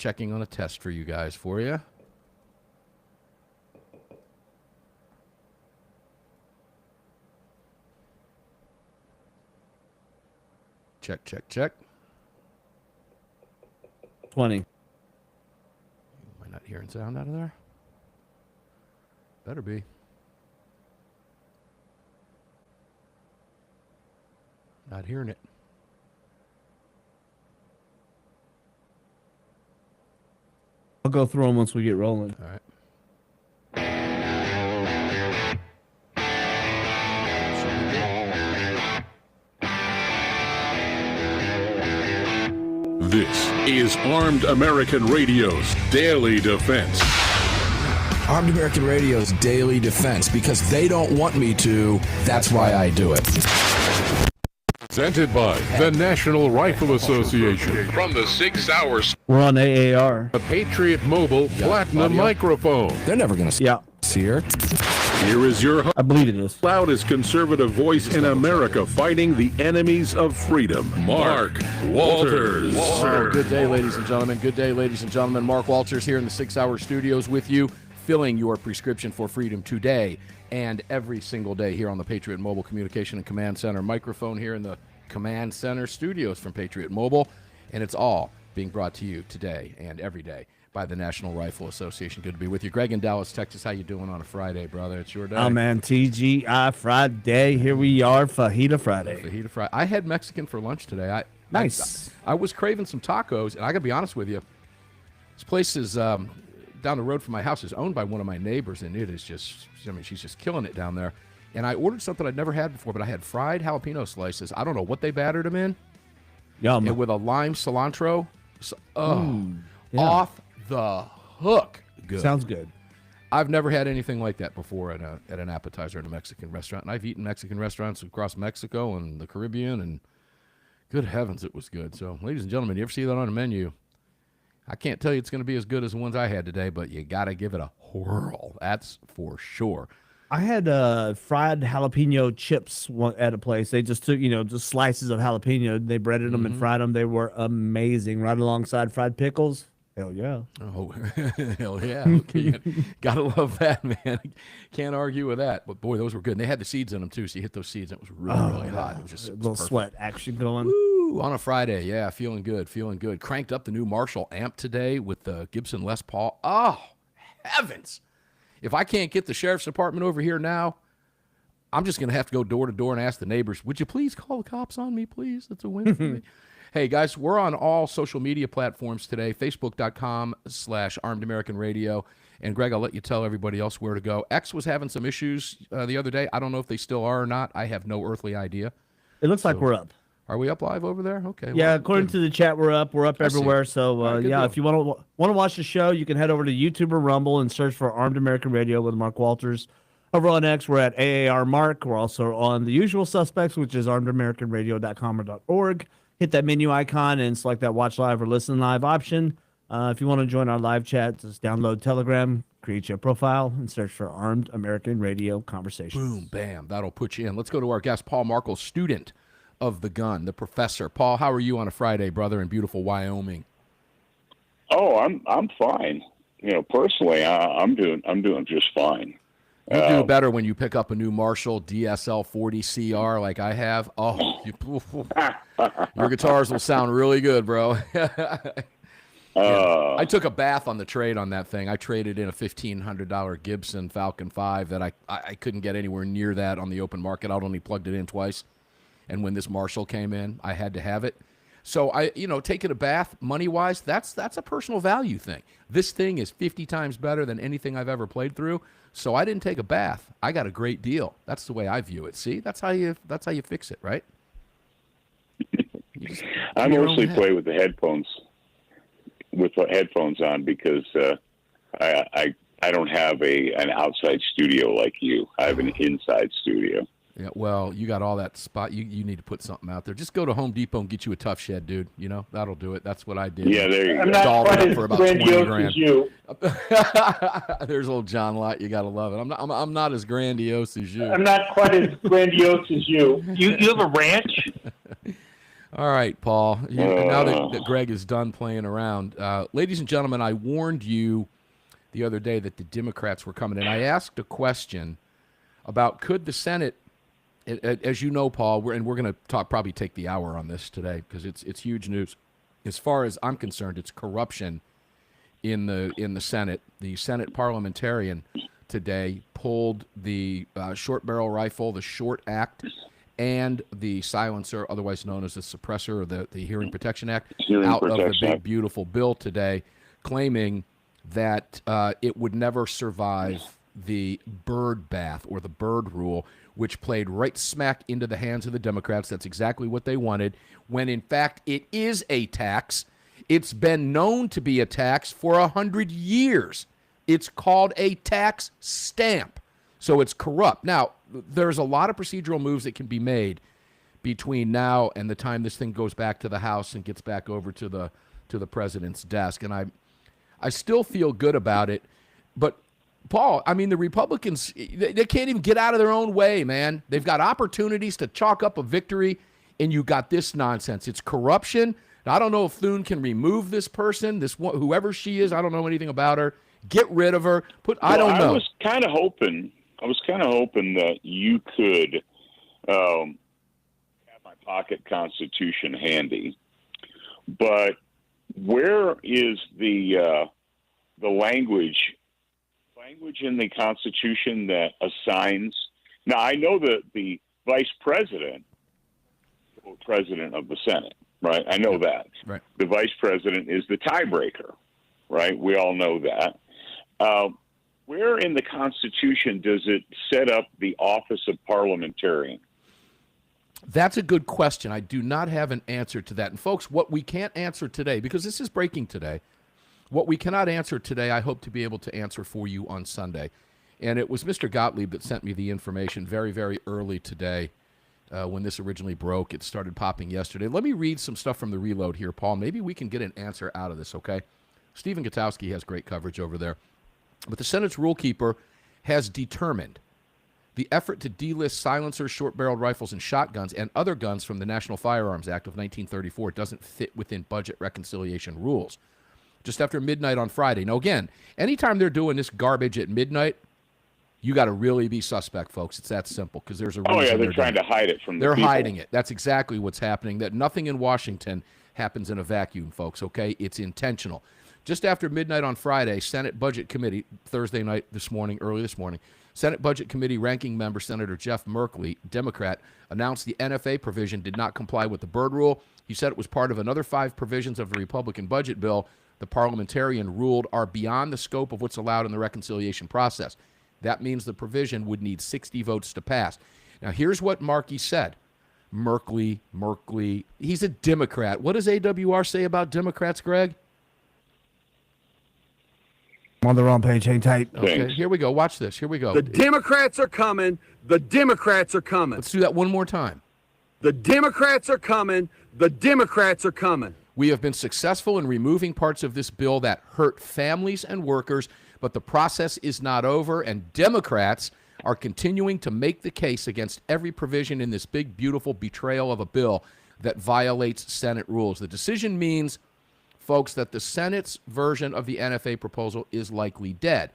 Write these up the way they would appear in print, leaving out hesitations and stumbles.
checking on a test for you guys for you. Check, check, check. 20. Am I not hearing sound out of there? Better be. Not hearing it. I'll go through them once we get rolling. All right. This is Armed American Radio's Daily Defense. Armed American Radio's Daily Defense, because they don't want me to, that's why I do it. Presented by the National Rifle Association. From the 6 Hours. We're on AAR. The Patriot Mobile Platinum microphone. They're never going to see her. Here is your I believe it is. loudest conservative voice in America fighting the enemies of freedom, Mark Walters. Oh, good day, ladies and gentlemen. Good day, ladies and gentlemen. Mark Walters here in the 6 Hour Studios with you, filling your prescription for freedom today and every single day here on the Patriot Mobile Communication and Command Center. Microphone here in the Command Center studios from Patriot Mobile, and it's all being brought to you today and every day by the National Rifle Association. Good to be with you. Greg in Dallas, Texas, how you doing on a Friday, brother? It's your day. Oh, man, TGI Friday. Here we are, Fajita Friday. Fajita Friday. I had Mexican for lunch today. Nice. I was craving some tacos, and I got to be honest with you. This place is down the road from my house. Is owned by one of my neighbors, and it is just, I mean, she's just killing it down there. And I ordered something I'd never had before, but I had fried jalapeno slices. I don't know what they battered them in. Yum. And with a lime cilantro. Yeah. Off the hook. Good. Sounds good. I've never had anything like that before at an appetizer at a Mexican restaurant. And I've eaten Mexican restaurants across Mexico and the Caribbean, and good heavens, it was good. So, ladies and gentlemen, you ever see that on a menu? I can't tell you it's going to be as good as the ones I had today, but you got to give it a whirl. That's for sure. I had fried jalapeno chips at a place. They just took, just slices of jalapeno. They breaded them and fried them. They were amazing, right alongside fried pickles. Hell yeah. Oh, hell yeah. Okay. Gotta love that, man. Can't argue with that. But, boy, those were good. And they had the seeds in them, too, so you hit those seeds, and it was really hot. It was just a little sweat action going. Woo, on a Friday. Yeah, feeling good, feeling good. Cranked up the new Marshall amp today with the Gibson Les Paul. Oh, heavens. If I can't get the sheriff's department over here now, I'm just going to have to go door to door and ask the neighbors, would you please call the cops on me, please? That's a win for me. Hey, guys, we're on all social media platforms today, facebook.com/Armed American Radio. And, Greg, I'll let you tell everybody else where to go. X was having some issues the other day. I don't know if they still are or not. I have no earthly idea. It looks like we're up. Are we up live over there? Okay. Yeah, well, according to the chat, we're up. We're up everywhere. So, right, yeah, deal. if you want to watch the show, you can head over to YouTube or Rumble and search for Armed American Radio with Mark Walters. Over on X, we're at AAR Mark. We're also on the usual suspects, which is armedamericanradio.com or .org. Hit that menu icon and select that watch live or listen live option. If you want to join our live chat, just download Telegram, create your profile, and search for Armed American Radio Conversations. Boom, bam. That'll put you in. Let's go to our guest, Paul Markel, student of the gun, the professor. Paul, how are you on a Friday, brother, in beautiful Wyoming? Oh, I'm fine. Personally, I'm doing just fine. You'll do better when you pick up a new Marshall DSL 40 CR like I have. Oh, your guitars will sound really good, bro. Yeah. I took a bath on the trade on that thing. I traded in a $1,500 Gibson Falcon 5 that I couldn't get anywhere near that on the open market. I'd only plugged it in twice. And when this Marshall came in, I had to have it. So taking a bath, money-wise, that's a personal value thing. This thing is 50 times better than anything I've ever played through. So I didn't take a bath. I got a great deal. That's the way I view it. See, that's how you fix it, right? I mostly play with the headphones, on because I don't have an outside studio like you. I have an inside studio. Yeah, well, you got all that spot. You need to put something out there. Just go to Home Depot and get you a tough shed, dude. That'll do it. That's what I did. Yeah, there you go. I'm not quite as grandiose as you. There's old John Lott. You got to love it. I'm not as grandiose as you. I'm not quite as grandiose as you. You have a ranch? All right, Paul. Now that Greg is done playing around, ladies and gentlemen, I warned you the other day that the Democrats were coming, and I asked a question about could the Senate, as you know, Paul, we're going to probably take the hour on this today because it's huge news. As far as I'm concerned, it's corruption in the Senate. The Senate parliamentarian today pulled the short barrel rifle, the Short Act, and the silencer, otherwise known as the suppressor, or the Hearing Protection Act, out of the big, beautiful bill today, claiming that it would never survive the bird bath or the bird rule, which played right smack into the hands of the Democrats. That's exactly what they wanted, when in fact it is a tax. It's been known to be a tax for 100 years. It's called a tax stamp. So it's corrupt. Now, there's a lot of procedural moves that can be made between now and the time this thing goes back to the House and gets back over to the president's desk. And I still feel good about it. But, Paul, I mean, the Republicans, they can't even get out of their own way, man. They've got opportunities to chalk up a victory, and you got this nonsense. It's corruption. Now, I don't know if Thune can remove this person, whoever she is. I don't know anything about her. Get rid of her. I don't know. I was kind of hoping that you could have my pocket Constitution handy, but where is the language in the Constitution that assigns? Now, I know that the vice president, or president of the Senate, right? I know that. Right. The vice president is the tiebreaker, right? We all know that. Where in the Constitution does it set up the office of parliamentarian? That's a good question. I do not have an answer to that. And, folks, what we can't answer today, because this is breaking today, what we cannot answer today, I hope to be able to answer for you on Sunday. And it was Mr. Gottlieb that sent me the information very, very early today when this originally broke. It started popping yesterday. Let me read some stuff from the Reload here, Paul. Maybe we can get an answer out of this, okay? Stephen Gutowski has great coverage over there. But the Senate's rule keeper has determined the effort to delist silencers, short-barreled rifles, and shotguns and other guns from the National Firearms Act of 1934 doesn't fit within budget reconciliation rules. Just after midnight on Friday. Now, again, anytime they're doing this garbage at midnight, you got to really be suspect, folks. It's that simple, because there's a reason. Oh, yeah, they're trying to hide it from the people. They're hiding it. That's exactly what's happening. That nothing in Washington happens in a vacuum, folks, okay? It's intentional. Just after midnight on Friday, Senate Budget Committee, Thursday night early this morning, Senate Budget Committee ranking member Senator Jeff Merkley, Democrat, announced the NFA provision did not comply with the bird rule. He said it was part of another 5 provisions of the Republican budget bill the parliamentarian ruled are beyond the scope of what's allowed in the reconciliation process. That means the provision would need 60 votes to pass. Now, here's what Markey said. Merkley, he's a Democrat. What does AWR say about Democrats, Greg? I'm on the wrong page. Hang tight. Okay, here we go. Watch this. Here we go. The Democrats are coming. The Democrats are coming. Let's do that one more time. The Democrats are coming. The Democrats are coming. We have been successful in removing parts of this bill that hurt families and workers, but the process is not over, and Democrats are continuing to make the case against every provision in this big, beautiful betrayal of a bill that violates Senate rules. The decision means, folks, that the Senate's version of the NFA proposal is likely dead.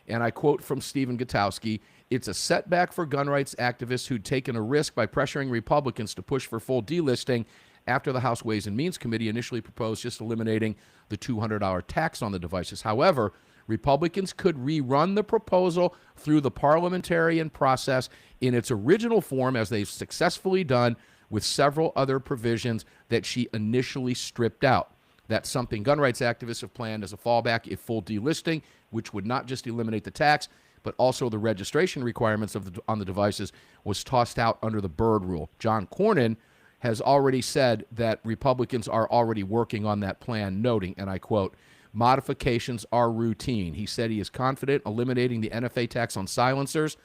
And I quote from Stephen Gutowski, "It's a setback for gun rights activists who'd taken a risk by pressuring Republicans to push for full delisting after the House Ways and Means Committee initially proposed just eliminating the $200 tax on the devices. However, Republicans could rerun the proposal through the parliamentarian process in its original form, as they've successfully done with several other provisions that she initially stripped out. That's something gun rights activists have planned as a fallback if full delisting, which would not just eliminate the tax, but also the registration requirements on the devices, was tossed out under the Byrd rule. John Cornyn has already said that Republicans are already working on that plan, noting, and I quote, "Modifications are routine." He said he is confident eliminating the NFA tax on silencers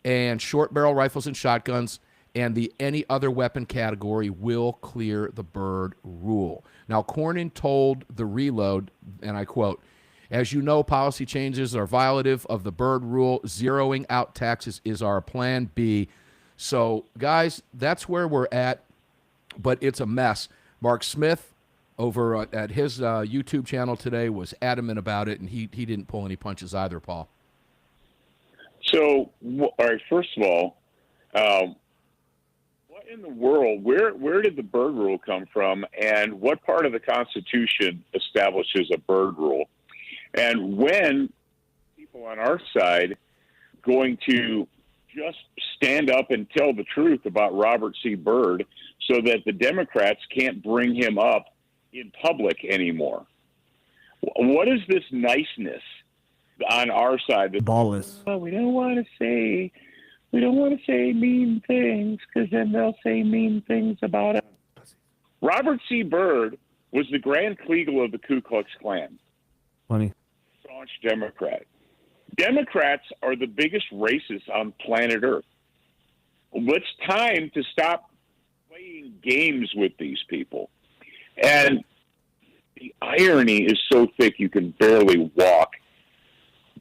and short barrel rifles and shotguns, and the any other weapon category will clear the Byrd rule. Now, Cornyn told the Reload, and I quote, "As you know, policy changes are violative of the Byrd rule. Zeroing out taxes is our plan B." So, guys, that's where we're at but it's a mess. Mark Smith over at his YouTube channel today was adamant about it, and he didn't pull any punches either, Paul. So, all right, first of all, what in the world, where did the bird rule come from, and what part of the Constitution establishes a bird rule? And when people on our side going to just stand up and tell the truth about Robert C. Byrd so that the Democrats can't bring him up in public anymore? What is this niceness on our side? Ballless. Oh, we don't want to say mean things because then they'll say mean things about us. Robert C. Byrd was the Grand Kleagle of the Ku Klux Klan. Funny. Staunch Democrat. Democrats are the biggest racists on planet Earth. It's time to stop playing games with these people. And the irony is so thick you can barely walk.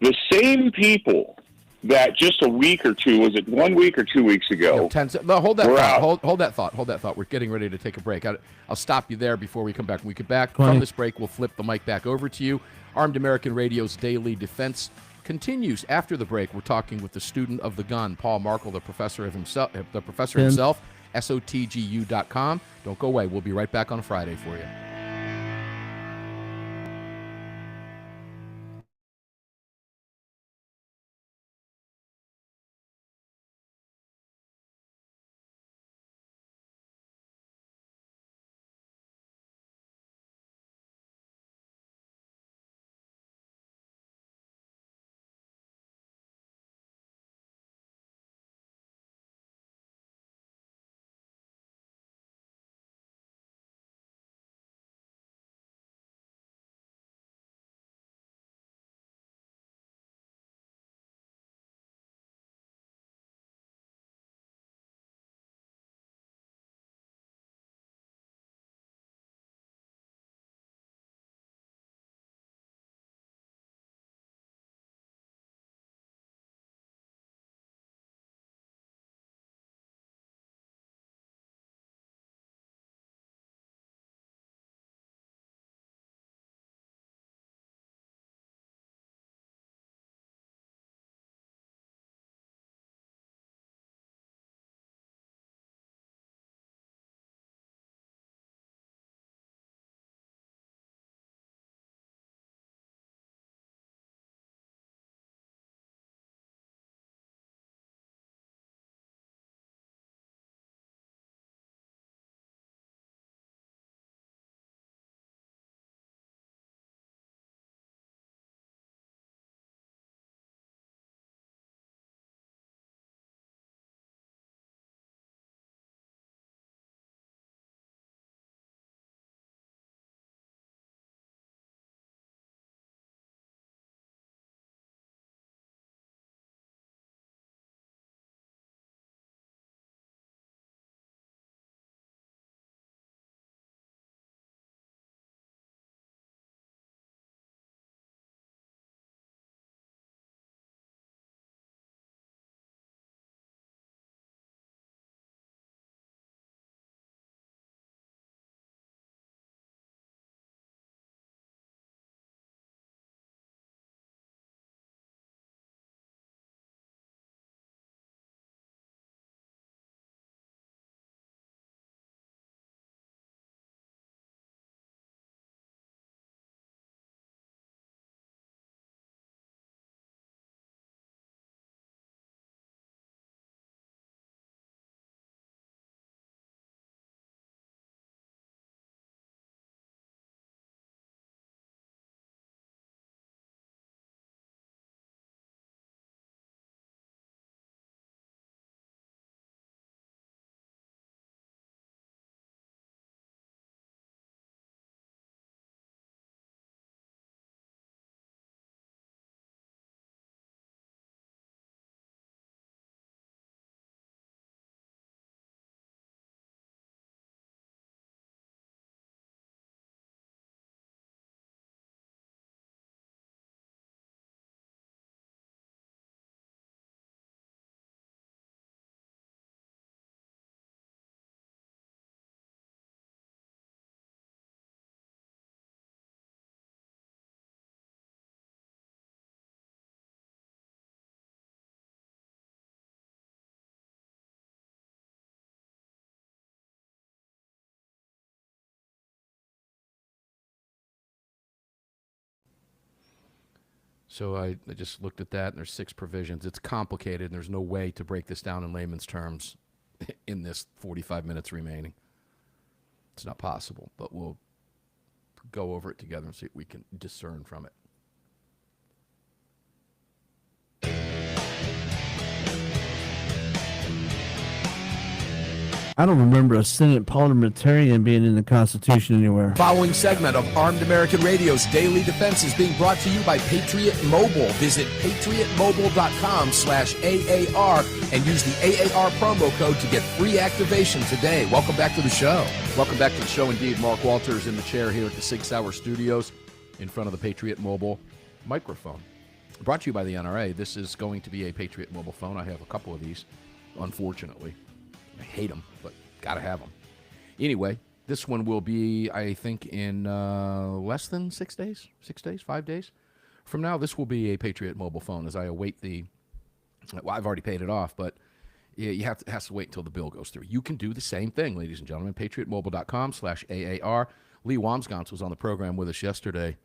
The same people that just a week or two, was it 1 week or 2 weeks ago? No, hold that thought. Hold that thought. Hold that thought. We're getting ready to take a break. I'll stop you there before we come back. When we get back from this break, we'll flip the mic back over to you. Armed American Radio's Daily Defense continues after the break. We're talking with the student of the gun, Paul Markel, the professor himself, SOTGU.com. Don't go away. We'll be right back on Friday for you. So I just looked at that, and there's 6 provisions. It's complicated, and there's no way to break this down in layman's terms in this 45 minutes remaining. It's not possible, but we'll go over it together and see what we can discern from it. I don't remember a Senate parliamentarian being in the Constitution anywhere. Following segment of Armed American Radio's Daily Defense is being brought to you by Patriot Mobile. Visit patriotmobile.com/AAR and use the AAR promo code to get free activation today. Welcome back to the show. Welcome back to the show, indeed. Mark Walters in the chair here at the 6 Hour Studios in front of the Patriot Mobile microphone. Brought to you by the NRA. This is going to be a Patriot Mobile phone. I have a couple of these, unfortunately. I hate them, but got to have them. Anyway, this one will be, I think, in less than 6 days, 5 days from now. This will be a Patriot Mobile phone as I await well, I've already paid it off, but you have to wait until the bill goes through. You can do the same thing, ladies and gentlemen. PatriotMobile.com/AAR. Lee Wamsgans was on the program with us yesterday,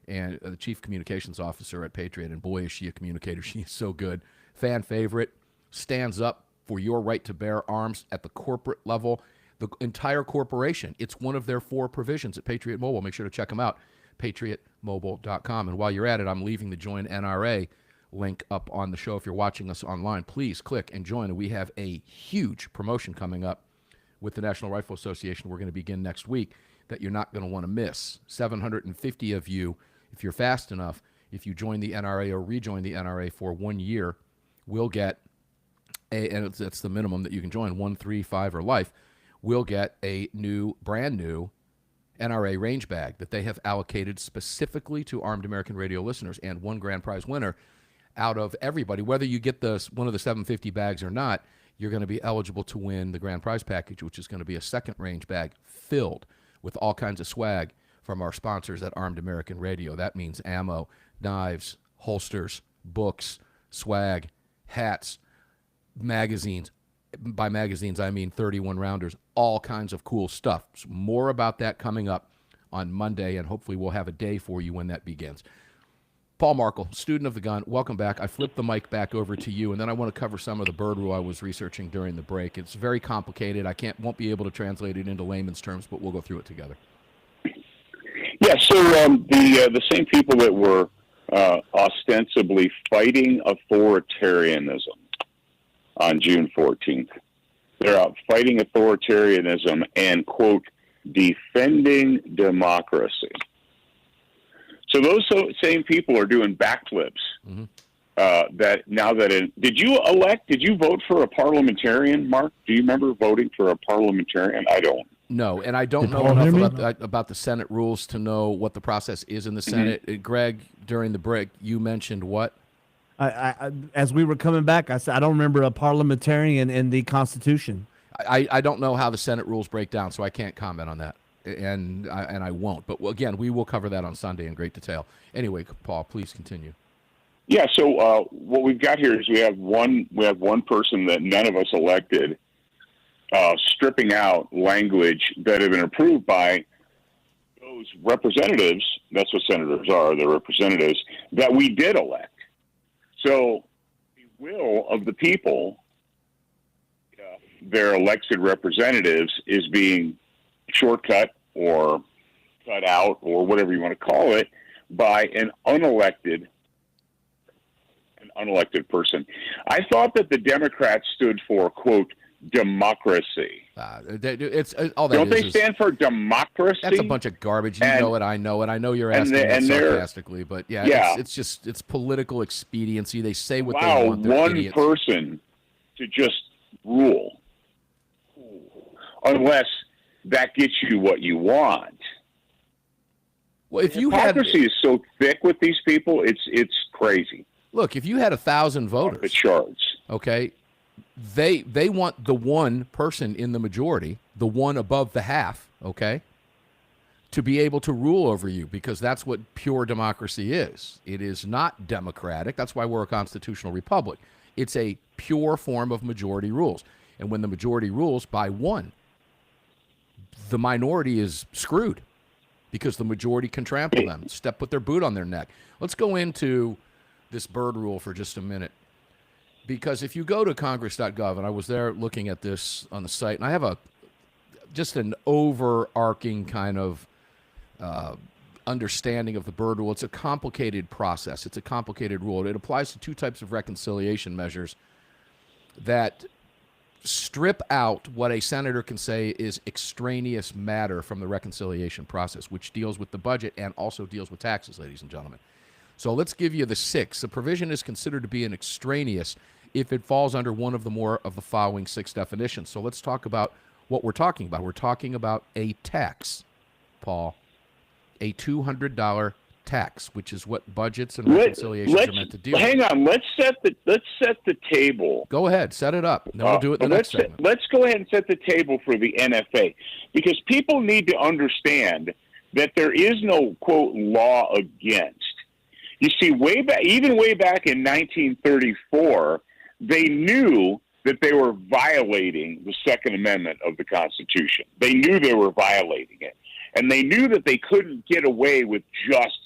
and the Chief Communications Officer at Patriot, and boy, is she a communicator. She is so good. Fan favorite, stands up for your right to bear arms at the corporate level, the entire corporation. It's one of their 4 provisions at Patriot Mobile. Make sure to check them out, patriotmobile.com. And while you're at it, I'm leaving the Join NRA link up on the show. If you're watching us online, please click and join. We have a huge promotion coming up with the National Rifle Association. We're going to begin next week that you're not going to want to miss. 750 of you, if you're fast enough, if you join the NRA or rejoin the NRA for 1 year, will get and that's the minimum that you can join, 1, 3, 5, or life, will get a brand new NRA range bag that they have allocated specifically to Armed American Radio listeners, and one grand prize winner out of everybody. Whether you get one of the 750 bags or not, you're going to be eligible to win the grand prize package, which is going to be a second range bag filled with all kinds of swag from our sponsors at Armed American Radio. That means ammo, knives, holsters, books, swag, hats, magazines. By magazines, I mean 31 rounders, all kinds of cool stuff. So more about that coming up on Monday, and hopefully we'll have a day for you when that begins. Paul Markel, student of the gun, welcome back. I flipped the mic back over to you, and then I want to cover some of the bird rule I was researching during the break. It's very complicated. I won't be able to translate it into layman's terms, but we'll go through it together. Yeah, so the same people that were ostensibly fighting authoritarianism on June 14th. They're out fighting authoritarianism and, quote, defending democracy. So those same people are doing backflips. Mm-hmm. Did you vote for a parliamentarian, Mark? Do you remember voting for a parliamentarian? I don't. No, and I don't know enough about the Senate rules to know what the process is in the Senate. Mm-hmm. Greg, during the break, you mentioned what? I as we were coming back, I said I don't remember a parliamentarian in the Constitution. I don't know how the Senate rules break down, so I can't comment on that, and I won't. But again, we will cover that on Sunday in great detail. Anyway, Paul, please continue. Yeah. So what we've got here is we have one person that none of us elected, stripping out language that have been approved by those representatives. That's what senators are. They're representatives that we did elect. So the will of the people, their elected representatives, is being shortcut or cut out or whatever you want to call it by an unelected person. I thought that the Democrats stood for, quote, democracy. It's all that. Don't they stand for democracy? That's a bunch of garbage. You know it, I know it. I know you're asking that sarcastically, but it's political expediency. They say what they want. They're idiots. Person to just rule, unless that gets you what you want. Well, if hypocrisy is so thick with these people, it's crazy. Look, if you had 1,000 voters, off the charts. Okay. They want the one person in the majority, the one above the half, okay, to be able to rule over you, because that's what pure democracy is. It is not democratic. That's why we're a constitutional republic. It's a pure form of majority rules. And when the majority rules by one, the minority is screwed because the majority can trample them, put their boot on their neck. Let's go into this bird rule for just a minute. Because if you go to congress.gov, and I was there looking at this on the site, and I have just an overarching kind of understanding of the bird rule. It's a complicated process. It's a complicated rule. It applies to two types of reconciliation measures that strip out what a senator can say is extraneous matter from the reconciliation process, which deals with the budget and also deals with taxes, ladies and gentlemen. So let's give you the six. The provision is considered to be an extraneous if it falls under one of the more of the following six definitions. So let's talk about what we're talking about. We're talking about a tax, Paul, a $200 tax, which is what budgets and reconciliations are meant to deal with. Hang on. Let's set the table. Go ahead, set it up. Then we'll do it in the next segment. Let's go ahead and set the table for the NFA, because people need to understand that there is no, quote, law against. You see, even way back in 1934, they knew that they were violating the Second Amendment of the Constitution. They knew they were violating it. And they knew that they couldn't get away with just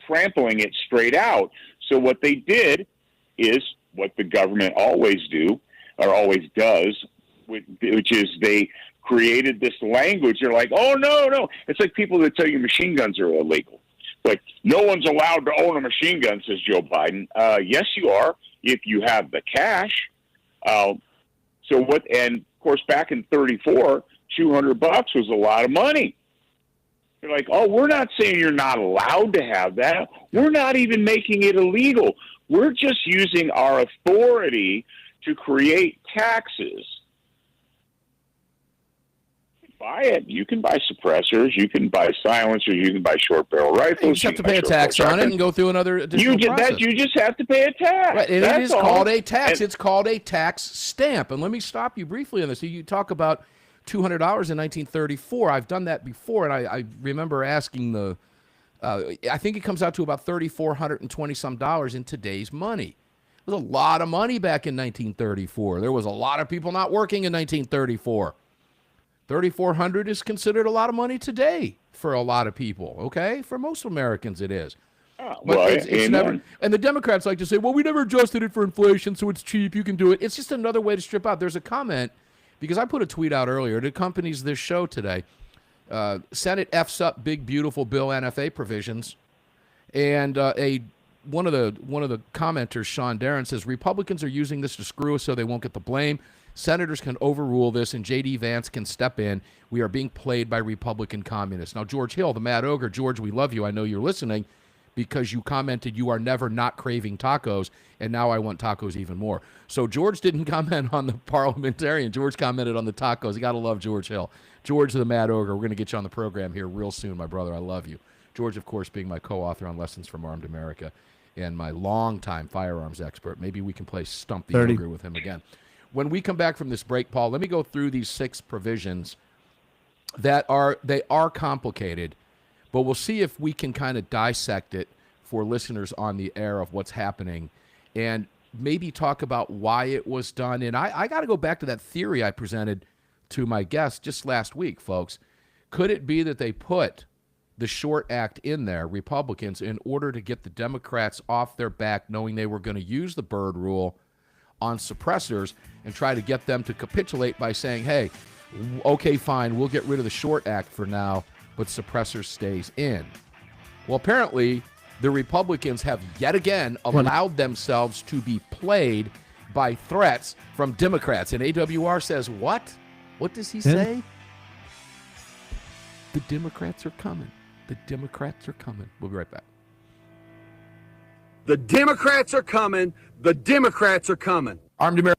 trampling it straight out. So what they did is what the government always does, which is they created this language. They're like, oh, no. It's like people that tell you machine guns are illegal. Like, no one's allowed to own a machine gun, says Joe Biden. Yes, you are, if you have the cash. And of course, back in 34, $200 was a lot of money. They're like, oh, we're not saying you're not allowed to have that. We're not even making it illegal. We're just using our authority to create taxes. Buy it. You can buy suppressors. You can buy silencers. You can buy short barrel rifles. You just have to pay a tax on it and go through another additional process. You just have to pay a tax. Right, and it is called a tax. It's called a tax stamp. And let me stop you briefly on this. You talk about $200 in 1934. I've done that before, and I remember asking I think it comes out to about $3,420 in today's money. It was a lot of money back in 1934. There was a lot of people not working in 1934. $3,400 is considered a lot of money today for a lot of people, okay? For most Americans, it is. But it's never, and the Democrats like to say, well, we never adjusted it for inflation, so it's cheap, you can do it. It's just another way to strip out. There's a comment, because I put a tweet out earlier, it accompanies this show today. Senate F's up big, beautiful bill NFA provisions. And one of the commenters, Sean Darren, says, Republicans are using this to screw us so they won't get the blame. Senators can overrule this, and J.D. Vance can step in. We are being played by Republican communists. Now, George Hill, the Mad Ogre, George, we love you. I know you're listening because you commented you are never not craving tacos, and now I want tacos even more. So George didn't comment on the parliamentarian. George commented on the tacos. You got to love George Hill. George, the Mad Ogre, we're going to get you on the program here real soon, my brother. I love you. George, of course, being my co-author on Lessons from Armed America and my longtime firearms expert. Maybe we can play Stump the Ogre with him again. When we come back from this break, Paul, let me go through these six provisions that are complicated, but we'll see if we can kind of dissect it for listeners on the air of what's happening and maybe talk about why it was done. And I got to go back to that theory I presented to my guests just last week, folks. Could it be that they put the Short Act in there, Republicans, in order to get the Democrats off their back, knowing they were going to use the Byrd rule on suppressors and try to get them to capitulate by saying, hey, okay, fine, we'll get rid of the Short Act for now, but suppressors stays in. Well, apparently, the Republicans have yet again allowed themselves to be played by threats from Democrats. And AWR says, what? What does he say? The Democrats are coming. The Democrats are coming. We'll be right back. The Democrats are coming. The Democrats are coming. Armed America.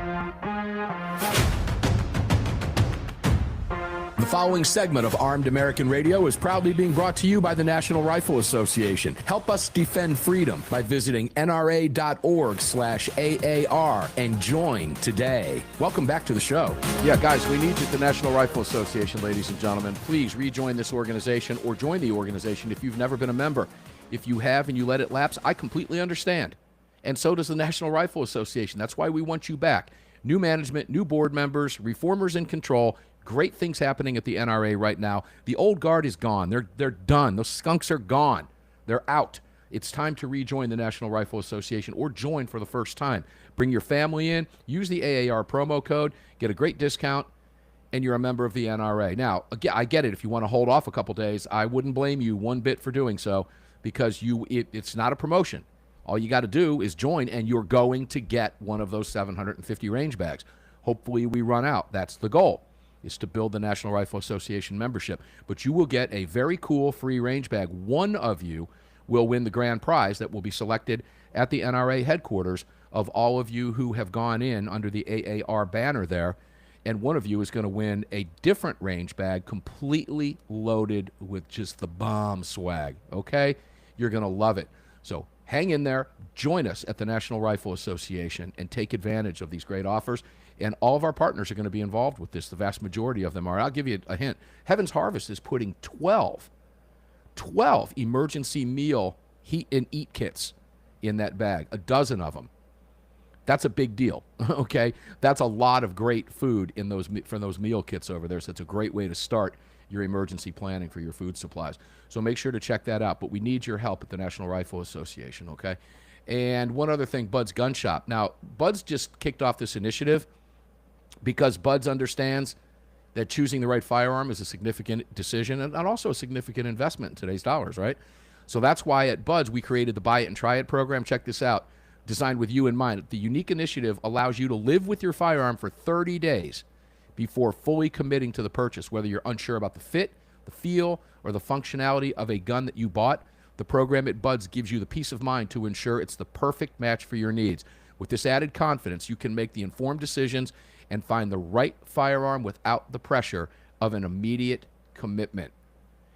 The following segment of Armed American Radio is proudly being brought to you by the National Rifle Association. Help us defend freedom by visiting nra.org/AAR and join today. Welcome back to the show. Yeah, guys, we need you at the National Rifle Association, ladies and gentlemen. Please rejoin this organization or join the organization if you've never been a member. If you have and you let it lapse, I completely understand. And so does the National Rifle Association. That's why we want you back. New management, new board members, reformers in control. Great things happening at the NRA right now. The old guard is gone. They're done. Those skunks are gone. They're out. It's time to rejoin the National Rifle Association or join for the first time. Bring your family in. Use the AAR promo code. Get a great discount, and you're a member of the NRA. Now, again, I get it. If you want to hold off a couple days, I wouldn't blame you one bit for doing so because it's not a promotion. All you got to do is join, and you're going to get one of those 750 range bags. Hopefully we run out. That's the goal, is to build the National Rifle Association membership. But you will get a very cool free range bag. One of you will win the grand prize that will be selected at the NRA headquarters of all of you who have gone in under the AAR banner there. And one of you is going to win a different range bag completely loaded with just the bomb swag, okay? You're going to love it. So hang in there, join us at the National Rifle Association, and take advantage of these great offers. And all of our partners are going to be involved with this. The vast majority of them are. I'll give you a hint. Heaven's Harvest is putting 12 emergency meal heat and eat kits in that bag, a dozen of them. That's a big deal, okay? That's a lot of great food in those from those meal kits over there, so it's a great way to start your emergency planning for your food supplies. So make sure to check that out. But we need your help at the National Rifle Association, okay? And one other thing, Bud's Gun Shop. Now, Bud's just kicked off this initiative because Bud's understands that choosing the right firearm is a significant decision and also a significant investment in today's dollars, right? So that's why at Bud's we created the Buy It and Try It program. Check this out. Designed with you in mind. The unique initiative allows you to live with your firearm for 30 days before fully committing to the purchase, whether you're unsure about the fit, the feel, or the functionality of a gun that you bought. The program at Bud's gives you the peace of mind to ensure it's the perfect match for your needs. With this added confidence, you can make the informed decisions and find the right firearm without the pressure of an immediate commitment.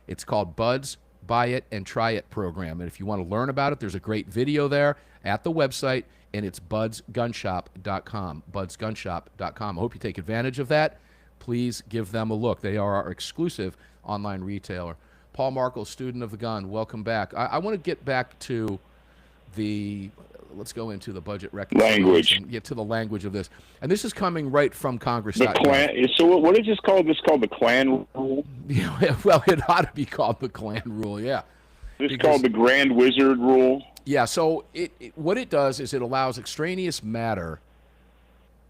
It's called Bud's Buy It and Try It program. And if you want to learn about it, there's a great video there at the website, and it's budsgunshop.com, budsgunshop.com. I hope you take advantage of that. Please give them a look. They are our exclusive online retailer. Paul Markel, student of the gun, welcome back. I want to get back to let's go into the budget language. Get to the language of this. And this is coming right from Congress. The Klan, so what is this called? This is called the Klan rule? Yeah, well, it ought to be called the Klan rule, yeah. This is called the Grand Wizard rule? Yeah, so what it does is it allows extraneous matter.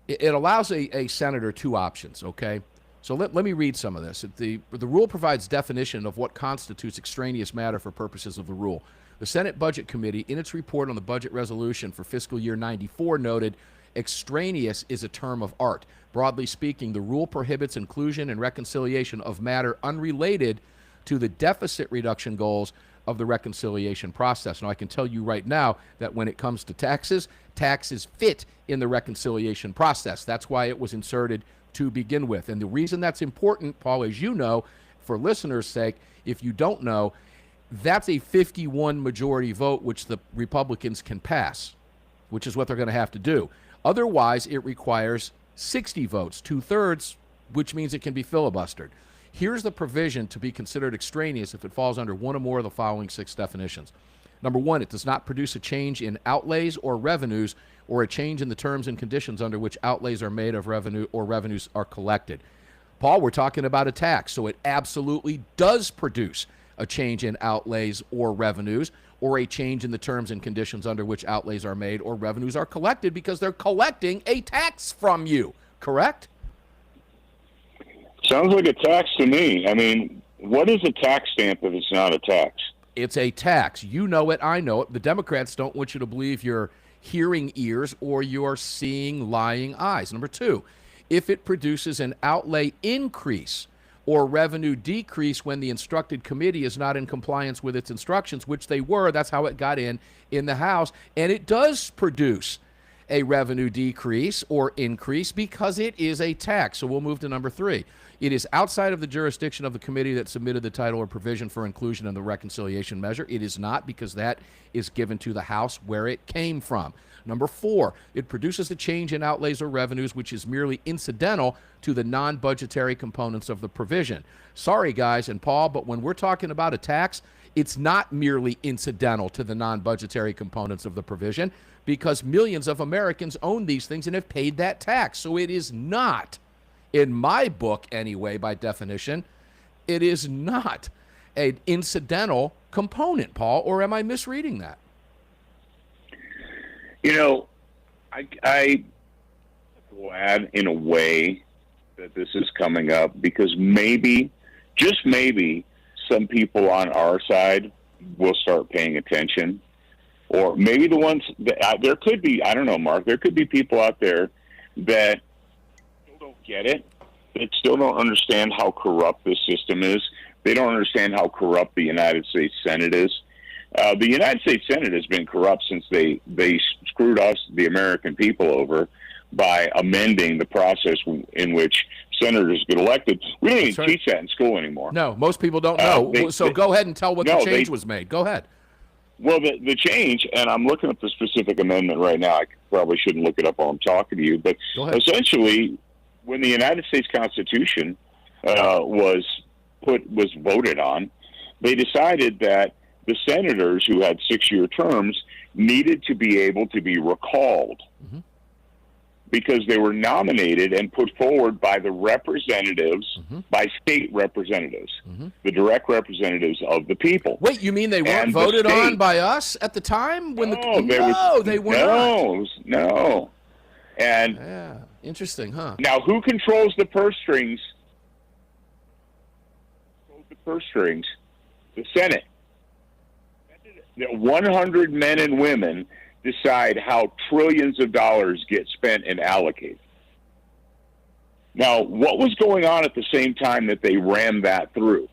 It allows a senator two options, okay? So let me read some of this. The rule provides definition of what constitutes extraneous matter for purposes of the rule. The Senate Budget Committee, in its report on the budget resolution for fiscal year 94, noted, extraneous is a term of art. Broadly speaking, the rule prohibits inclusion and reconciliation of matter unrelated to the deficit reduction goals of the reconciliation process. Now, I can tell you right now that when it comes to taxes, taxes fit in the reconciliation process. That's why it was inserted to begin with. And the reason that's important, Paul, as you know, for listeners' sake, if you don't know, that's a 51 majority vote, which the Republicans can pass, which is what they're going to have to do. Otherwise, it requires 60 votes, 2/3, which means it can be filibustered. Here's the provision to be considered extraneous if it falls under one or more of the following 6 definitions. Number 1, it does not produce a change in outlays or revenues or a change in the terms and conditions under which outlays are made of revenue or revenues are collected. Paul, we're talking about a tax, so it absolutely does produce a change in outlays or revenues or a change in the terms and conditions under which outlays are made or revenues are collected because they're collecting a tax from you, correct? Sounds like a tax to me. I mean, what is a tax stamp if it's not a tax? It's a tax. You know it, I know it. The Democrats don't want you to believe your hearing ears or your seeing lying eyes. Number 2, if it produces an outlay increase or revenue decrease when the instructed committee is not in compliance with its instructions, which they were, that's how it got in the House, and it does produce a revenue decrease or increase because it is a tax. So we'll move to number 3. It is outside of the jurisdiction of the committee that submitted the title or provision for inclusion in the reconciliation measure. It is not, because that is given to the House where it came from. Number 4, it produces a change in outlays or revenues which is merely incidental to the non-budgetary components of the provision. Sorry, guys and Paul, but when we're talking about a tax, it's not merely incidental to the non-budgetary components of the provision, because millions of Americans own these things and have paid that tax. So it is not, in my book anyway, by definition, it is not an incidental component, Paul, or am I misreading that? You know, I glad in a way that this is coming up, because maybe, just maybe, some people on our side will start paying attention. Or maybe the ones that there could be, I don't know, Mark, there could be people out there that still don't get it, that still don't understand how corrupt this system is. They don't understand how corrupt the United States Senate is. The United States Senate has been corrupt since they screwed us, the American people, over by amending the process in which senators get elected. We don't even teach that in school anymore. No, most people don't know. So go ahead and tell what the change was made. Go ahead. Well, the change, and I'm looking up the specific amendment right now. I probably shouldn't look it up while I'm talking to you, but essentially, when the United States Constitution was voted on, they decided that the senators who had 6-year terms needed to be able to be recalled because they were nominated and put forward by the representatives, by state representatives, the direct representatives of the people. Wait, you mean they weren't voted on by us at the time? When they were not. No. And yeah, interesting, huh? Now, who controls the purse strings? The Senate. 100 men and women decide how trillions of dollars get spent and allocated. Now, what was going on at the same time that they rammed that through?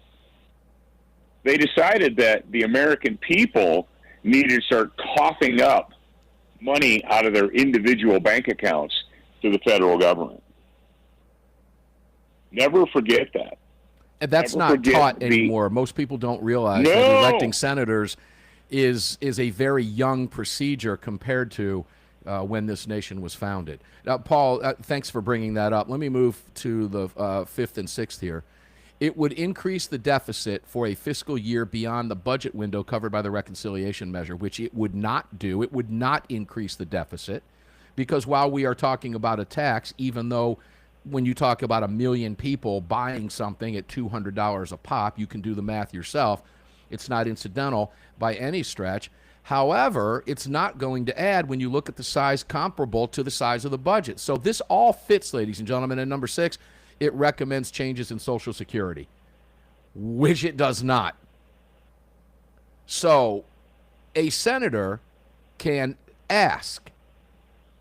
They decided that the American people needed to start coughing up money out of their individual bank accounts to the federal government. Never forget that. And that's not taught anymore. Most people don't realize that electing senators is a very young procedure compared to when this nation was founded. Now, Paul, thanks for bringing that up. Let me move to the 5th and 6th here. It would increase the deficit for a fiscal year beyond the budget window covered by the reconciliation measure, which it would not do. It would not increase the deficit, because while we are talking about a tax, even though when you talk about 1 million people buying something at $200 a pop, you can do the math yourself. It's not incidental by any stretch. However, it's not going to add when you look at the size comparable to the size of the budget. So this all fits, ladies and gentlemen. And number 6, it recommends changes in Social Security, which it does not. So a senator can ask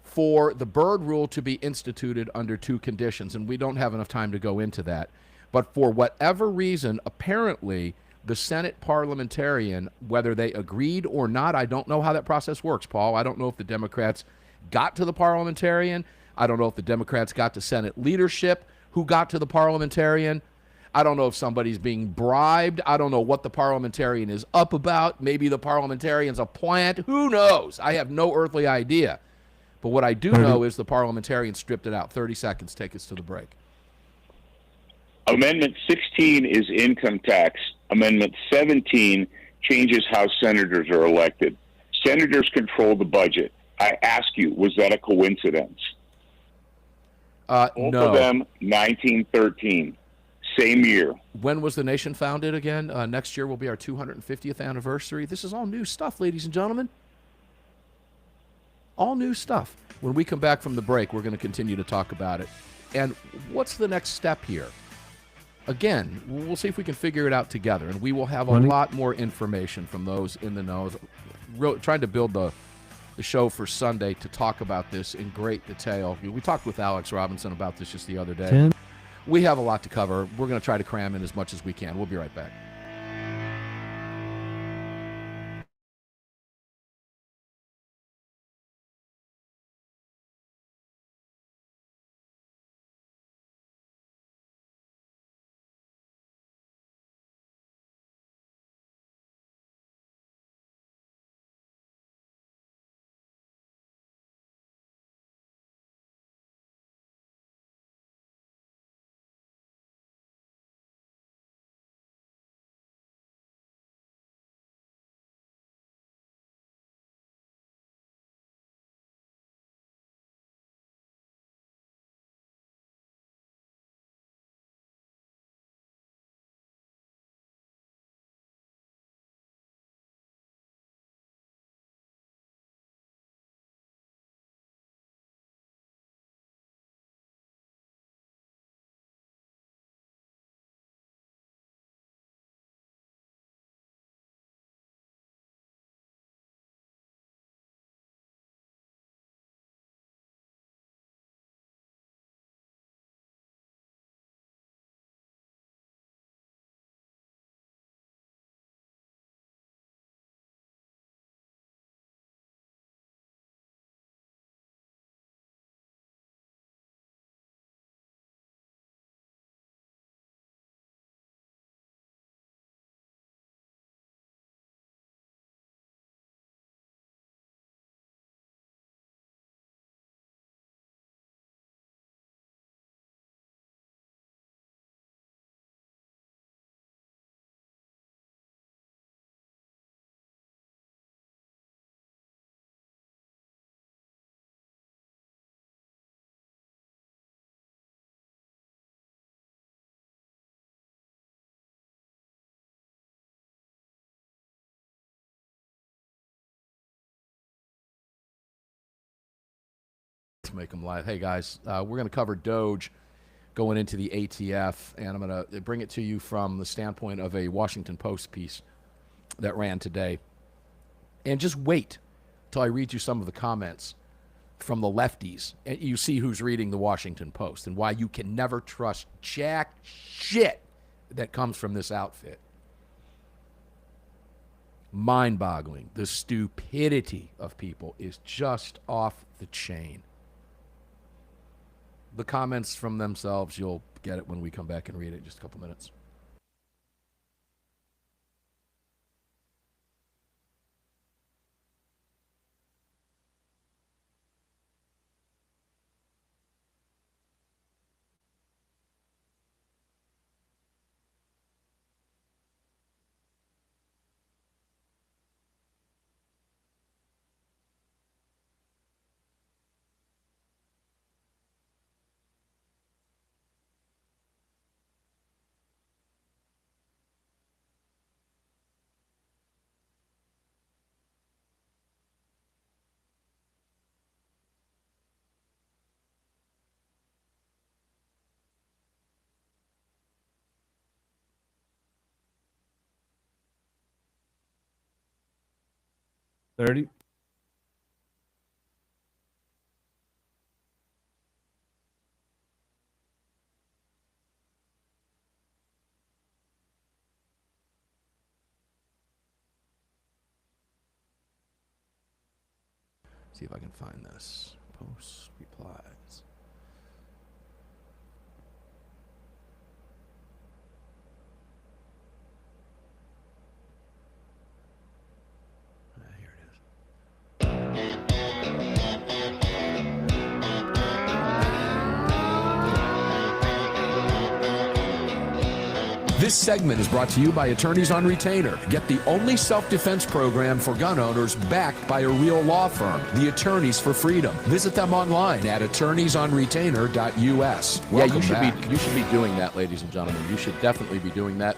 for the Byrd Rule to be instituted under 2 conditions, and we don't have enough time to go into that. But for whatever reason, apparently, the Senate parliamentarian, whether they agreed or not, I don't know how that process works, Paul. I don't know if the Democrats got to the parliamentarian. I don't know if the Democrats got to Senate leadership who got to the parliamentarian. I don't know if somebody's being bribed. I don't know what the parliamentarian is up about. Maybe the parliamentarian's a plant. Who knows? I have no earthly idea. But what I do know is the parliamentarian stripped it out. 30 seconds. Take us to the break. Amendment 16 is income tax. Amendment 17 changes how senators are elected. Senators control the budget. I ask you, was that a coincidence? Both no. of them, 1913. Same year. When was the nation founded again? Next year will be our 250th anniversary. This is all new stuff, ladies and gentlemen. All new stuff. When we come back from the break, we're going to continue to talk about it. And what's the next step here? Again, we'll see if we can figure it out together, and we will have a lot more information from those in the know. Trying to build the show for Sunday to talk about this in great detail. We talked with Alex Robinson about this just the other day. We have a lot to cover. We're going to try to cram in as much as we can. We'll be right back. make them live. Hey, guys, we're going to cover Doge going into the ATF, and I'm going to bring it to you from the standpoint of a Washington Post piece that ran today. And just wait till I read you some of the comments from the lefties, and you see who's reading the Washington Post and why you can never trust jack shit that comes from this outfit. Mind-boggling. The stupidity of people is just off the chain. The comments from themselves, you'll get it when we come back and read it in just a couple minutes. $30. See if I can find this. Post replies. Here it is. This segment is brought to you by Attorneys on Retainer. Get the only self-defense program for gun owners backed by a real law firm, the Attorneys for Freedom. Visit them online at attorneysonretainer.us. You should be doing that, ladies and gentlemen. You should definitely be doing that.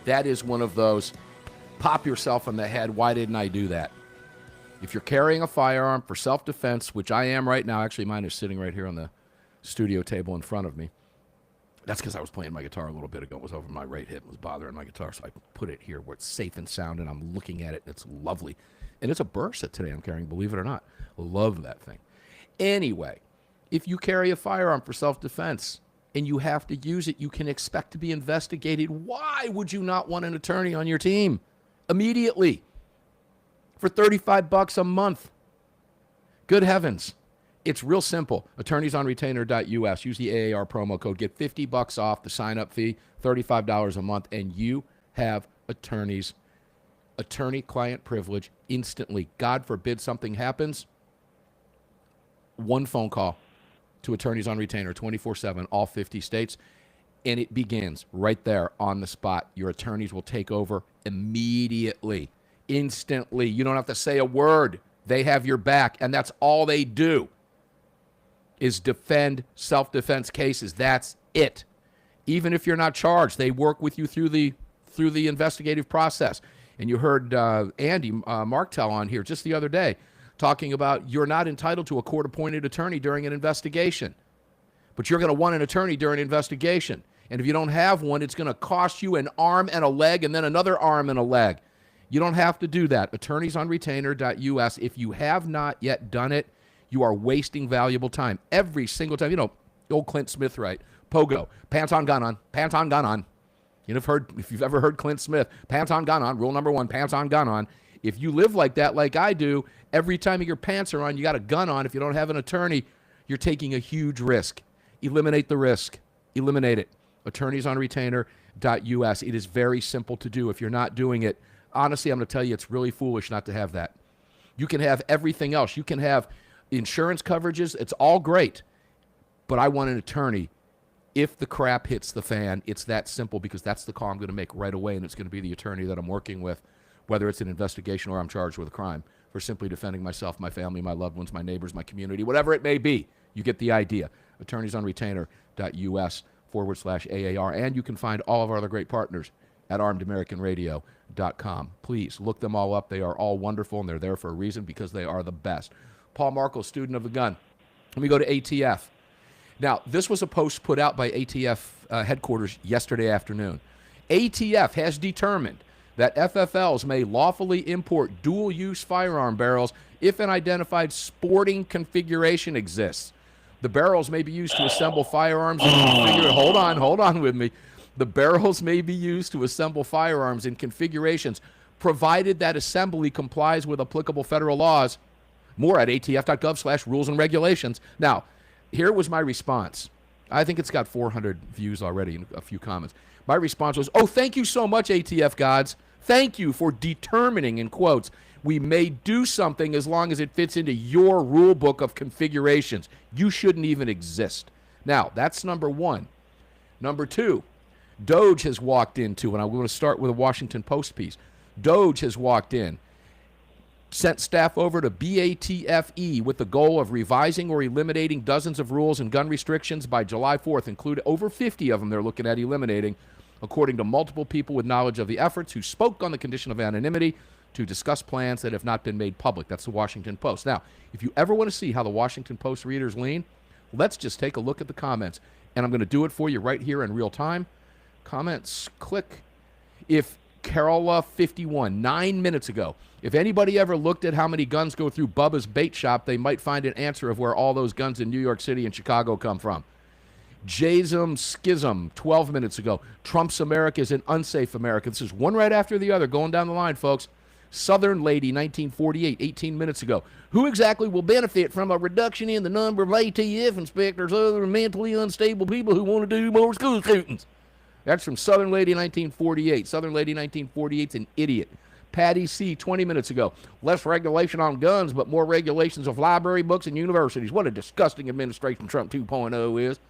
That is one of those pop yourself in the head, why didn't I do that? If you're carrying a firearm for self-defense, which I am right now, actually mine is sitting right here on the studio table in front of me. That's because I was playing my guitar a little bit ago. It was over my right hip. It was bothering my guitar, so I put it here where it's safe and sound, and I'm looking at it, and it's lovely. And it's a Bursa today I'm carrying, believe it or not. Love that thing. Anyway, if you carry a firearm for self-defense and you have to use it, you can expect to be investigated. Why would you not want an attorney on your team immediately for $35 a month? Good heavens. It's real simple. Attorneysonretainer.us. Use the AAR promo code. Get $50 off the sign-up fee, $35 a month, and you have attorney-client privilege instantly. God forbid something happens. One phone call to Attorneys on Retainer, 24/7, all 50 states, and it begins right there on the spot. Your attorneys will take over immediately, instantly. You don't have to say a word. They have your back, and that's all they do is defend self-defense cases. That's it. Even if you're not charged, they work with you through the investigative process. And you heard Andy Markel on here just the other day talking about you're not entitled to a court-appointed attorney during an investigation, but you're going to want an attorney during an investigation. And if you don't have one, it's going to cost you an arm and a leg and then another arm and a leg. You don't have to do that. Attorneysonretainer.us. If you have not yet done it, you are wasting valuable time every single time. You know, old Clint Smith, right? Pogo, pants on, gun on, pants on, gun on. If you've ever heard Clint Smith, pants on, gun on, rule number 1, pants on, gun on. If you live like that, like I do, every time your pants are on, you got a gun on. If you don't have an attorney, you're taking a huge risk. Eliminate the risk. Eliminate it. Attorneysonretainer.us. It is very simple to do. If you're not doing it, honestly, I'm going to tell you, it's really foolish not to have that. You can have everything else. You can have insurance coverages. It's all great. But I want an attorney. If the crap hits the fan, it's that simple, because that's the call I'm going to make right away, and it's going to be the attorney that I'm working with, whether it's an investigation or I'm charged with a crime, for simply defending myself, my family, my loved ones, my neighbors, my community, whatever it may be. You get the idea. Attorneysonretainer.us/AAR. And you can find all of our other great partners at armedamericanradio.com. Please look them all up. They are all wonderful, and they're there for a reason, because they are the best. Paul Markel, student of the gun. Let me go to ATF. Now, this was a post put out by ATF headquarters yesterday afternoon. ATF has determined that FFLs may lawfully import dual-use firearm barrels if an identified sporting configuration exists. The barrels may be used to assemble firearms and configure. Hold on with me. The barrels may be used to assemble firearms in configurations, provided that assembly complies with applicable federal laws. More at atf.gov/rules and regulations. Now, here was my response. I think it's got 400 views already and a few comments. My response was, oh, thank you so much, ATF gods. Thank you for determining, in quotes, we may do something as long as it fits into your rule book of configurations. You shouldn't even exist. Now, that's number one. Number two, Doge has walked into, and I'm going to start with a Washington Post piece. Doge has walked in, sent staff over to BATFE with the goal of revising or eliminating dozens of rules and gun restrictions by July 4th, including over 50 of them they're looking at eliminating, according to multiple people with knowledge of the efforts who spoke on the condition of anonymity to discuss plans that have not been made public. That's the Washington Post. Now, if you ever want to see how the Washington Post readers lean, let's just take a look at the comments. And I'm going to do it for you right here in real time. Comments, click. If Carola 51, 9 minutes ago, if anybody ever looked at how many guns go through Bubba's bait shop, they might find an answer of where all those guns in New York City and Chicago come from. Jasm Schism, 12 minutes ago. Trump's America is an unsafe America. This is one right after the other, going down the line, folks. Southern Lady, 1948, 18 minutes ago. Who exactly will benefit from a reduction in the number of ATF inspectors other than mentally unstable people who want to do more school shootings? That's from Southern Lady, 1948. Southern Lady, 1948 is an idiot. Patty C., 20 minutes ago. Less regulation on guns, but more regulations of library books and universities. What a disgusting administration Trump 2.0 is.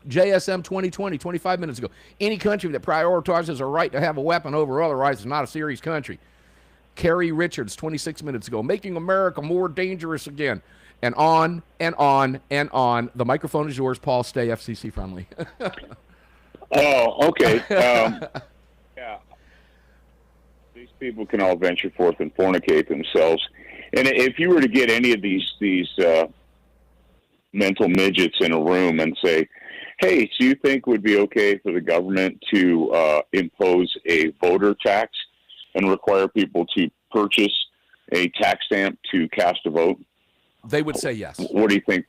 JSM 2020, 25 minutes ago. Any country that prioritizes a right to have a weapon over other rights is not a serious country. Kerry Richards, 26 minutes ago. Making America more dangerous again. And on and on and on. The microphone is yours, Paul. Stay FCC friendly. Oh, okay. Yeah. These people can all venture forth and fornicate themselves. And if you were to get any of these mental midgets in a room and say, hey, do you think it would be okay for the government to impose a voter tax and require people to purchase a tax stamp to cast a vote? They would say yes. What do you think?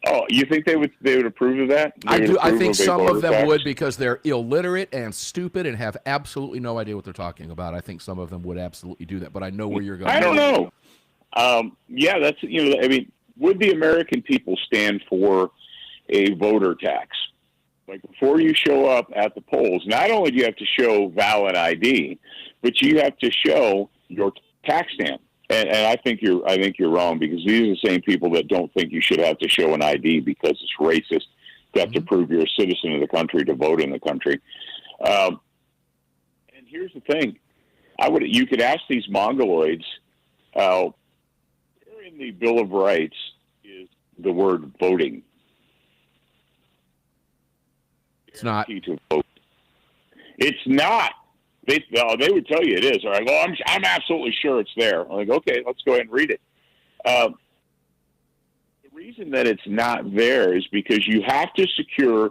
Oh, you think they would approve of that? I do. I think some of them would, because they're illiterate and stupid and have absolutely no idea what they're talking about. I think some of them would absolutely do that, but I know where you're going. I don't know. Yeah, that's, I mean, would the American people stand for a voter tax? Like, before you show up at the polls, not only do you have to show valid ID, but you have to show your tax stamp. And I think you're wrong, because these are the same people that don't think you should have to show an ID because it's racist to have to prove you're a citizen of the country to vote in the country. And here's the thing: you could ask these mongoloids, where in the Bill of Rights is the word voting? It's not. To vote. It's not. They would tell you it is. All right. Well, I'm absolutely sure it's there. I'm like, okay, let's go ahead and read it. The reason that it's not there is because you have to secure.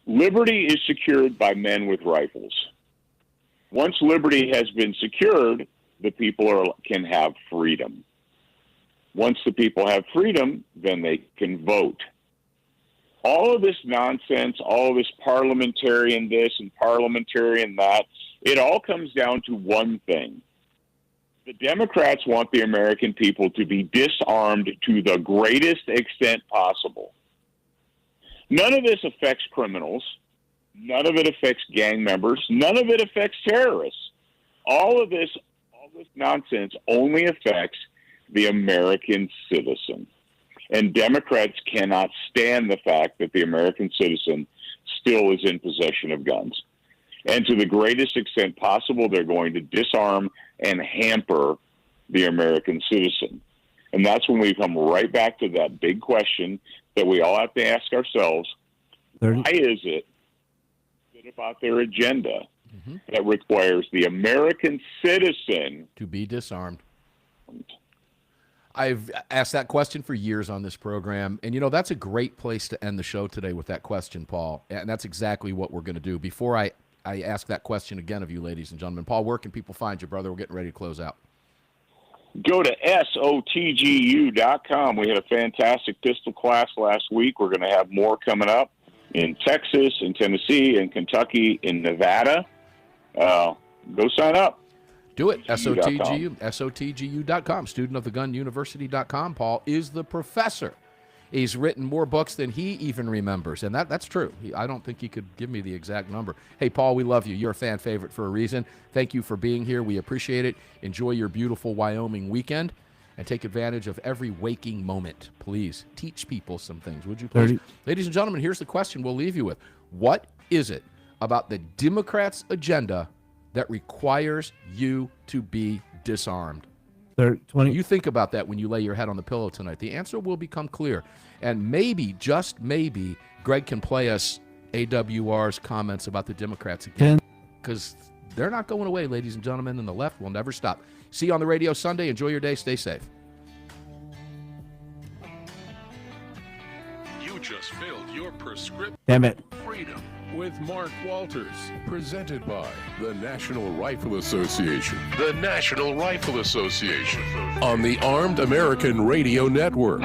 Liberty is secured by men with rifles. Once liberty has been secured, the people can have freedom. Once the people have freedom, then they can vote. All of this nonsense, all of this parliamentarian this and parliamentarian that, it all comes down to one thing. The Democrats want the American people to be disarmed to the greatest extent possible. None of this affects criminals. None of it affects gang members. None of it affects terrorists. All this nonsense only affects the American citizen. And Democrats cannot stand the fact that the American citizen still is in possession of guns. And to the greatest extent possible, they're going to disarm and hamper the American citizen. And that's when we come right back to that big question that we all have to ask ourselves. Why is it about their agenda that requires the American citizen to be disarmed? I've asked that question for years on this program, and that's a great place to end the show today with that question, Paul. And that's exactly what we're going to do. Before I ask that question again of you, ladies and gentlemen, Paul, where can people find you, brother? We're getting ready to close out. Go to SOTGU.com. We had a fantastic pistol class last week. We're going to have more coming up in Texas, in Tennessee, in Kentucky, in Nevada. Go sign up. Do it. SOTGU.com. Studentofthegununiversity.com. Paul is the professor. He's written more books than he even remembers, and that's true. I don't think he could give me the exact number. Hey, Paul, we love you. You're a fan favorite for a reason. Thank you for being here. We appreciate it. Enjoy your beautiful Wyoming weekend, and take advantage of every waking moment. Please teach people some things, would you please? Ladies and gentlemen, here's the question we'll leave you with. What is it about the Democrats' agenda that requires you to be disarmed? 20. You think about that when you lay your head on the pillow tonight. The answer will become clear. And maybe, just maybe, Greg can play us AWR's comments about the Democrats again. Because they're not going away, ladies and gentlemen, and the left will never stop. See you on the radio Sunday. Enjoy your day. Stay safe. You just filled your prescription. Damn it. Freedom with Mark Walters, presented by the National Rifle Association. The National Rifle Association on the Armed American Radio Network.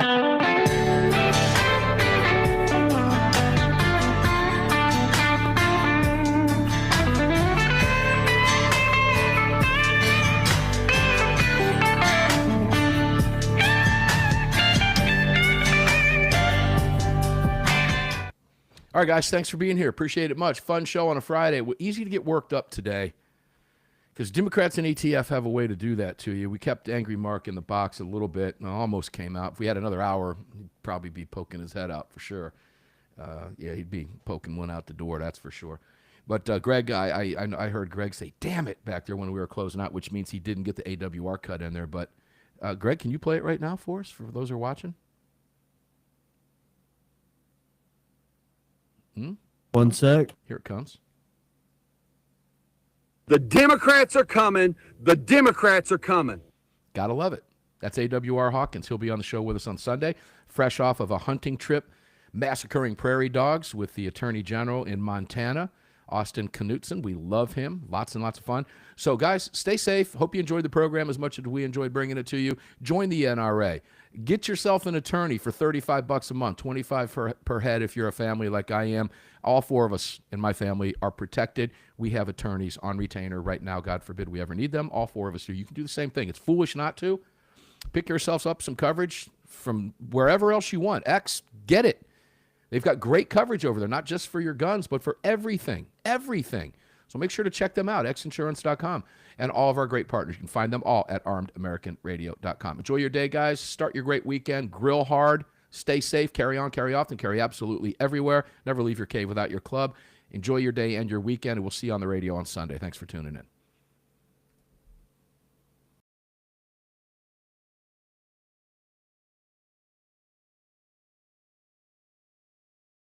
All right, guys, thanks for being here. Appreciate it much. Fun show on a Friday. Easy to get worked up today because Democrats and ATF have a way to do that to you. We kept Angry Mark in the box a little bit and almost came out. If we had another hour, he'd probably be poking his head out for sure. Yeah, he'd be poking one out the door, that's for sure. But Greg, I heard Greg say, damn it, back there when we were closing out, which means he didn't get the AWR cut in there. But, Greg, can you play it right now for us, for those who are watching? 1 sec. Here it comes. The Democrats are coming. The Democrats are coming. Gotta love it. That's AWR Hawkins. He'll be on the show with us on Sunday, fresh off of a hunting trip, massacring prairie dogs with the Attorney General in Montana, Austin Knutson. We love him. Lots and lots of fun. So, guys, stay safe. Hope you enjoyed the program as much as we enjoyed bringing it to you. Join the NRA. Get yourself an attorney for $35 a month, $25 per head if you're a family like I am. All four of us in my family are protected. We have attorneys on retainer right now. God forbid we ever need them. All four of us do. You can do the same thing. It's foolish not to. Pick yourselves up some coverage from wherever else you want. Get it. They've got great coverage over there, not just for your guns, but for everything. Everything. So make sure to check them out, xinsurance.com, and all of our great partners. You can find them all at armedamericanradio.com. Enjoy your day, guys. Start your great weekend. Grill hard. Stay safe. Carry on, carry often, carry absolutely everywhere. Never leave your cave without your club. Enjoy your day and your weekend, and we'll see you on the radio on Sunday. Thanks for tuning in.